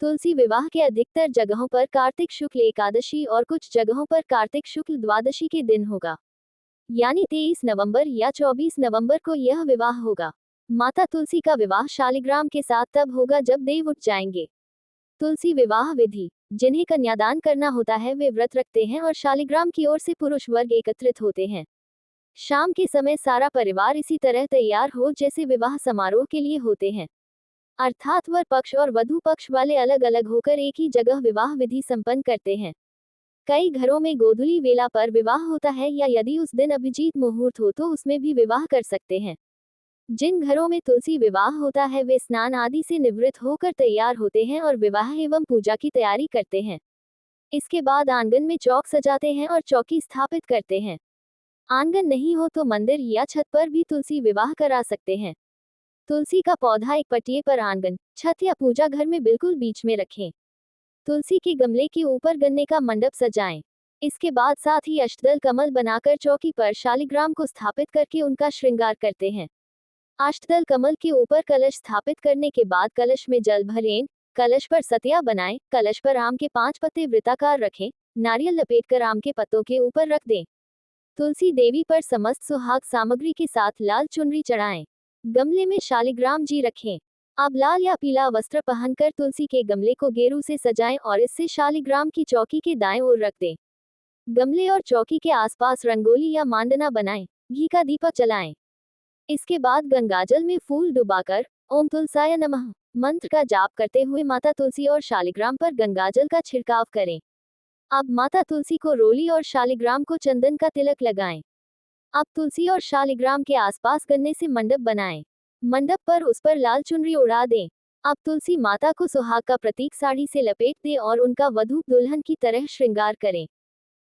तुलसी विवाह के अधिकतर जगहों पर कार्तिक शुक्ल एकादशी और कुछ जगहों पर कार्तिक शुक्ल द्वादशी के दिन होगा, यानी 23 नवंबर या 24 नवंबर को यह विवाह होगा। माता तुलसी का विवाह शालिग्राम के साथ तब होगा जब देव उठ जाएंगे। तुलसी विवाह विधि। जिन्हें कन्यादान करना होता है वे व्रत रखते हैं और शालिग्राम की ओर से पुरुष वर्ग एकत्रित होते हैं। शाम के समय सारा परिवार इसी तरह तैयार हो जैसे विवाह समारोह के लिए होते हैं, अर्थात वर पक्ष और वधू पक्ष वाले अलग अलग होकर एक ही जगह विवाह विधि संपन्न करते हैं। कई घरों में गोधूली वेला पर विवाह होता है या यदि उस दिन अभिजीत मुहूर्त हो तो उसमें भी विवाह कर सकते हैं। जिन घरों में तुलसी विवाह होता है वे स्नान आदि से निवृत्त होकर तैयार होते हैं और विवाह एवं पूजा की तैयारी करते हैं। इसके बाद आंगन में चौक सजाते हैं और चौकी स्थापित करते हैं। आंगन नहीं हो तो मंदिर या छत पर भी तुलसी विवाह करा सकते हैं। तुलसी का पौधा एक पटिए पर आंगन, छत या पूजा घर में बिल्कुल बीच में रखें। तुलसी के गमले के ऊपर गन्ने का मंडप सजाएं। इसके बाद साथ ही अष्टदल कमल बनाकर चौकी पर शालिग्राम को स्थापित करके उनका श्रृंगार करते हैं। अष्टदल कमल के ऊपर कलश स्थापित करने के बाद कलश में जल भरें, कलश पर सतिया बनाएं, कलश पर आम के 5 पत्ते वृत्ताकार रखें, नारियल लपेटकर आम के पत्तों के ऊपर रख दें। तुलसी देवी पर समस्त सुहाग सामग्री के साथ लाल चुनरी चढ़ाएं। गमले में शालिग्राम जी रखें। अब लाल या पीला वस्त्र पहनकर तुलसी के गमले को गेरू से सजाएं और इससे शालिग्राम की चौकी के दाएं ओर रख दें। गमले और चौकी के आसपास रंगोली या मांडना बनाएं, घी का दीपक जलाएं। इसके बाद गंगाजल में फूल डुबाकर ओम तुलसाय नमः मंत्र का जाप करते हुए माता तुलसी और शालिग्राम पर गंगाजल का छिड़काव करें। अब माता तुलसी को रोली और शालिग्राम को चंदन का तिलक लगाएं। अब तुलसी और शालिग्राम के आसपास गन्ने से मंडप बनाएं। मंडप पर उस पर लाल चुनरी उड़ा दें। अब तुलसी माता को सुहाग का प्रतीक साड़ी से लपेट दें और उनका वधू दुल्हन की तरह श्रृंगार करें।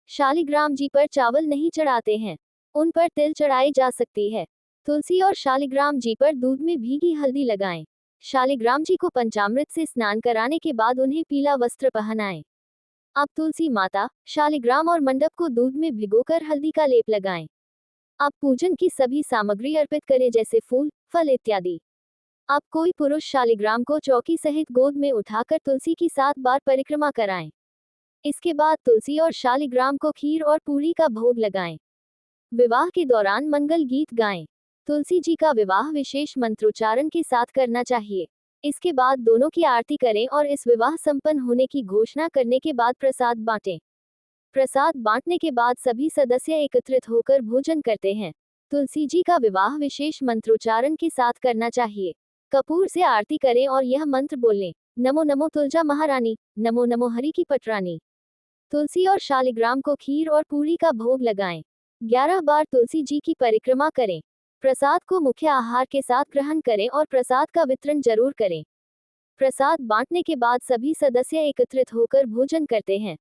शालिग्राम जी पर चावल नहीं चढ़ाते हैं, उन पर तिल चढ़ाई जा सकती है। तुलसी और शालिग्राम जी पर दूध में भीगी हल्दी लगाएं। शालिग्राम जी को पंचामृत से स्नान कराने के बाद उन्हें पीला वस्त्र पहनाएं। अब तुलसी माता, शालिग्राम और मंडप को दूध में भिगोकर हल्दी का लेप लगाएं। अब पूजन की सभी सामग्री अर्पित करें जैसे फूल, फल इत्यादि। अब कोई पुरुष शालिग्राम को चौकी सहित गोद में उठाकर तुलसी की 7 बार परिक्रमा कराएं। इसके बाद तुलसी और शालिग्राम को खीर और पूरी का भोग लगाएं। विवाह के दौरान मंगल गीत गाएं। तुलसी जी का विवाह विशेष मंत्रोच्चारण के साथ करना चाहिए। इसके बाद दोनों की आरती करें और इस विवाह संपन्न होने की घोषणा करने के बाद प्रसाद बांटें। प्रसाद बांटने के बाद सभी सदस्य एकत्रित होकर भोजन करते हैं। तुलसी जी का विवाह विशेष मंत्रोच्चारण के साथ करना चाहिए। कपूर से आरती करें और यह मंत्र बोलें, नमो नमो तुलजा महारानी, नमो नमो हरि की पटरानी। तुलसी और शालिग्राम को खीर और पूरी का भोग लगाएं। 11 बार तुलसी जी की परिक्रमा करें। प्रसाद को मुख्य आहार के साथ ग्रहण करें और प्रसाद का वितरण जरूर करें। प्रसाद बांटने के बाद सभी सदस्य एकत्रित होकर भोजन करते हैं।